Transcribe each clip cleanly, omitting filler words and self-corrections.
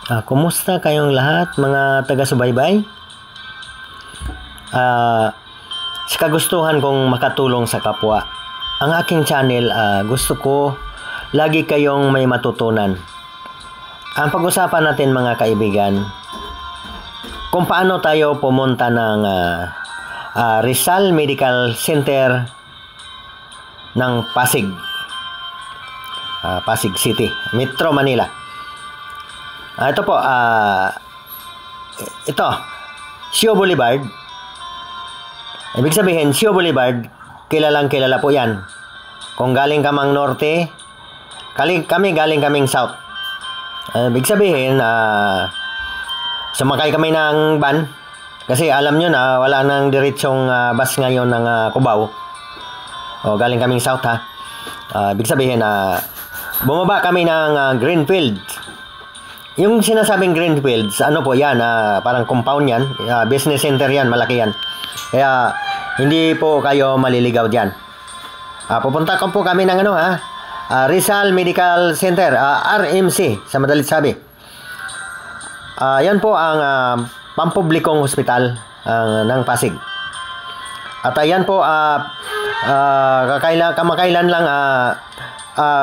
Kumusta kayong lahat mga taga-subaybay? Sa kagustuhan kong makatulong sa kapwa, ang aking channel, gusto ko lagi kayong may matutunan. Ang pag-usapan natin mga kaibigan, kung paano tayo pumunta ng Rizal Medical Center ng Pasig, Pasig City, Metro Manila. Ito po, ito, Sio Boulevard. Ibig sabihin, Sio Boulevard, kilalang kilala po yan. Kung galing ka mang norte, kami galing kaming south. Ibig sabihin, sumakay kami ng van. Kasi alam nyo na, wala nang diretsong bus ngayon ng Cubao. Galing kaming south ha. Ibig sabihin, bumaba kami ng Greenfield. Yung sinasabing Greenfields, ano po yan, parang compound yan, business center yan, malaki yan. Kaya hindi po kayo maliligaw dyan. Pupunta ko po kami ng Rizal Medical Center, RMC, sa madalit sabi. Yan po ang pampublikong hospital ng Pasig. At yan po, kamakailan lang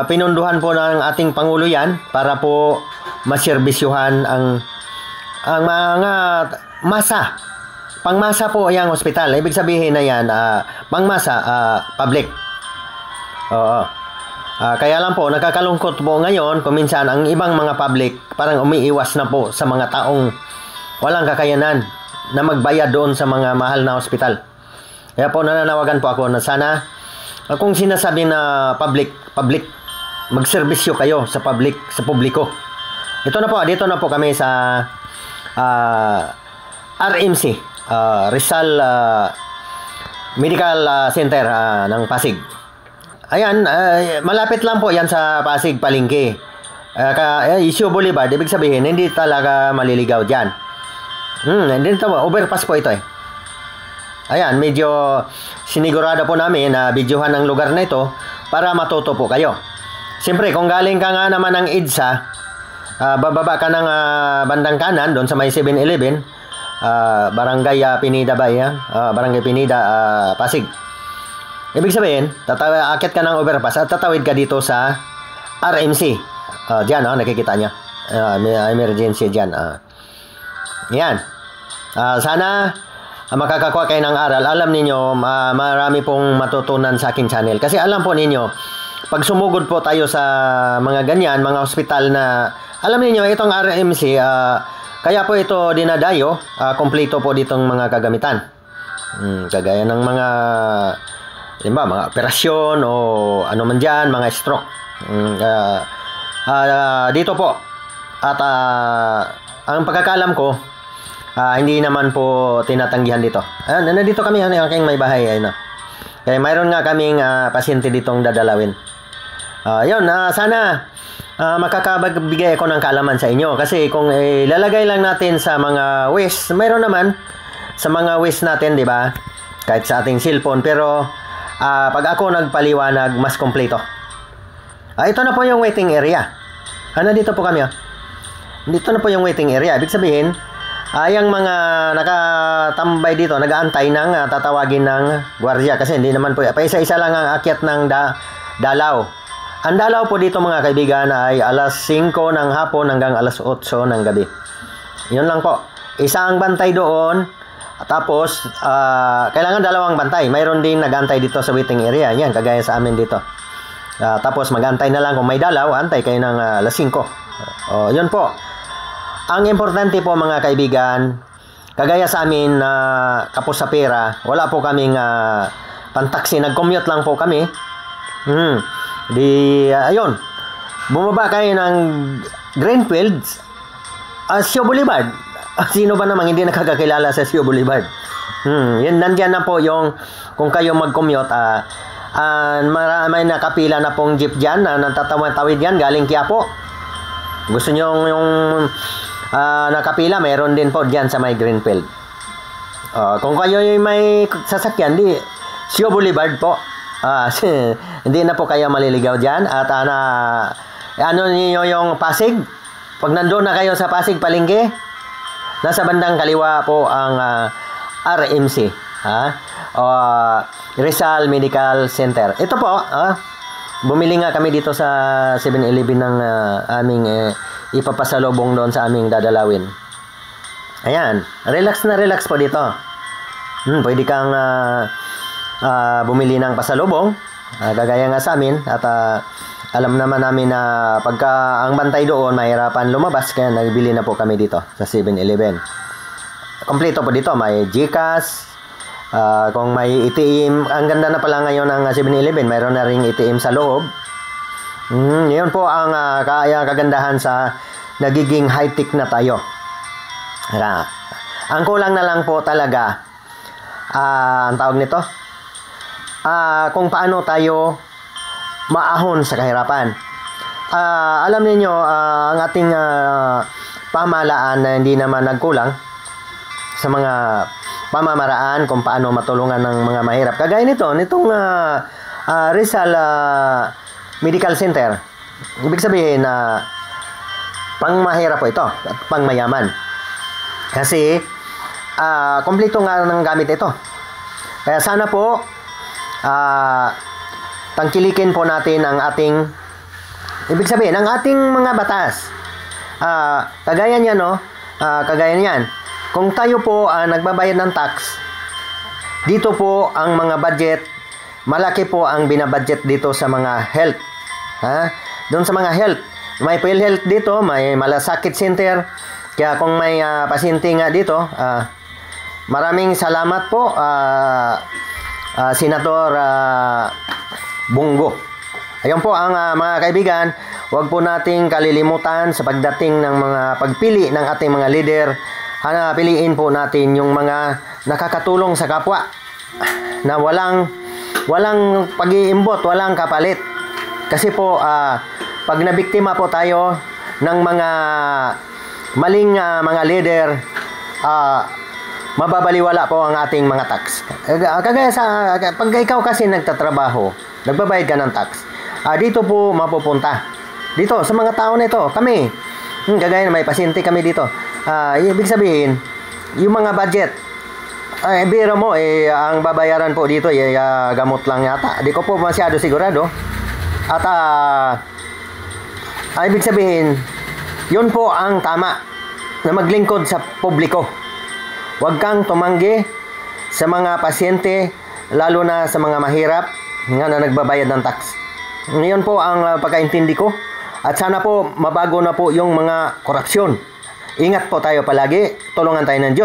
pinunduhan po ng ating Pangulo yan para po maserbisyuhan ang mga masa. Pangmasa po yung hospital. Ibig sabihin na yan, pangmasa, public. Oo. Kaya lang po, nakakalungkot po ngayon kung minsan ang ibang mga public parang umiiwas na po sa mga taong walang kakayanan na magbayad doon sa mga mahal na hospital. Kaya po nananawagan po ako na sana kung sinasabi na public, magserbisyo kayo sa publiko. Dito na po kami sa RMC, Rizal Medical Center ng Pasig. Ayan, malapit lang po yan sa Pasig Palengke. Sio Boulevard, ibig sabihin, hindi talaga maliligaw dyan. Hindi ito, overpass po ito eh. Ayan, medyo sinigurado po namin na videohan ang lugar na ito para matuto po kayo. Siyempre, kung galing ka nga naman ng EDSA, bababa ka ng bandang kanan doon sa may 7-Eleven, Barangay Pinida ba yan? Barangay Pinida, Pasig. Ibig sabihin, akit ka ng overpass at tatawid ka dito sa RMC. Diyan, nakikita nyo. May emergency dyan. Yan. Sana makakakuha kayo ng aral. Alam ninyo, marami pong matutunan sa aking channel. Kasi alam po ninyo, pag sumugod po tayo sa mga ganyan, mga hospital na, alam niyo itong RMC, kaya po ito dinadayo, kompleto po ditong mga kagamitan. Kagaya ng mga, mga operasyon o ano man dyan, mga stroke. Dito po. At ang pagkakalam ko, hindi naman po tinatanggihan dito. Nandito kami, aking may bahay. Kaya mayroon nga kaming pasyente ditong dadalawin. Sana makakabagbigay ako ng kaalaman sa inyo. Kasi kung ilalagay lang natin sa mga waste, mayroon naman sa mga waste natin, di ba? Kahit sa ating cellphone. Pero pag ako nagpaliwanag, mas kompleto. Ito na po yung waiting area. Dito po kami. Dito na po yung waiting area. Ibig sabihin, yung mga nakatambay dito, nag-aantay ng tatawagin ng gwardiya. Kasi hindi naman po, isa-isa lang ang akyat ng dalaw. Ang dalaw po dito mga kaibigan ay alas 5 ng hapon hanggang alas 8 ng gabi. Yun lang po. Isa ang bantay doon. Tapos, kailangan dalawang bantay. Mayroon din nag-antay dito sa waiting area. Yan, kagaya sa amin dito. Tapos, mag-antay na lang kung may dalaw. Antay kayo ng alas 5. Yun po. Ang importante po mga kaibigan, kagaya sa amin na kapos sa pera, wala po kaming pantaksi. Nag-commute lang po kami. Ayun, bumaba kayo ng Greenfields, Sio Boulevard. Sino ba namang hindi nakakakilala sa Sio Boulevard? Yan, nandyan na po yung, kung kayo mag-commute, may nakapila na pong jeep dyan, natatawid yan, galing Quiapo. Gusto nyo yung nakapila, mayroon din po dyan sa may Greenfield. Kung kayo may sasakyan, Sio Boulevard po. Hindi na po kayo maliligaw dyan. At ano niyo yung Pasig? Pag nandoon na kayo sa Pasig Palengke, nasa bandang kaliwa po ang RMC, Rizal Medical Center. Ito po, bumili nga kami dito sa 7-Eleven ng aming ipapasalubong doon sa aming dadalawin. Ayan, relax na relax po dito. Pwede kang bumili ng pasalubong, gagaya nga sa amin, at alam naman namin na pagka ang bantay doon mahirapan lumabas, kaya nagbili na po kami dito sa 7-Eleven. Kompleto po dito, may GCash, kung may ATM. Ang ganda na pala ngayon ng 7-Eleven, mayroon na ring ATM sa loob. Yun po ang kagandahan sa nagiging high-tech na tayo. Ang kulang na lang po talaga, ang tawag nito, kung paano tayo maahon sa kahirapan. Alam niyo, ang ating pamahalaan na hindi naman nagkulang sa mga pamamaraan kung paano matulungan ng mga mahirap. Kagaya nitong Rizal Medical Center. Ibig sabihin na pang mahirap po ito at pang mayaman. Kasi kompleto nga ng gamit ito. Kaya sana po tangkilikin po natin ang ating, ibig sabihin, ang ating mga batas. Kagaya niyan, kagaya niyan. Kung tayo po nagbabayad ng tax, dito po ang mga budget, malaki po ang binabudget dito sa mga health. Doon sa mga health. May PhilHealth dito, may malasakit center. Kaya kung may pasyente nga dito, maraming salamat po, Senator Bungo. Ayun po ang mga kaibigan, huwag po nating kalilimutan sa pagdating ng mga pagpili ng ating mga leader. Piliin po natin yung mga nakakatulong sa kapwa na walang pag-iimbot, walang kapalit. Kasi po pag nabiktima po tayo ng mga maling mga leader, mababaliwala po ang ating mga tax. Kagaya sa pag ikaw kasi nagtatrabaho, nagbabayad ka ng tax, dito po mapupunta. Dito sa mga tao na ito, kami, kagaya na may pasyente kami dito. Ibig sabihin, yung mga budget, biro mo, ang babayaran po dito, gamot lang yata. Di ko po masyado sigurado. At ibig sabihin, yun po ang tama na maglingkod sa publiko. Huwag kang tumanggi sa mga pasyente, lalo na sa mga mahirap nga na nagbabayad ng tax. Ngayon po ang pagkaintindi ko. At sana po mabago na po yung mga korupsyon. Ingat po tayo palagi. Tulungan tayo ng Diyos.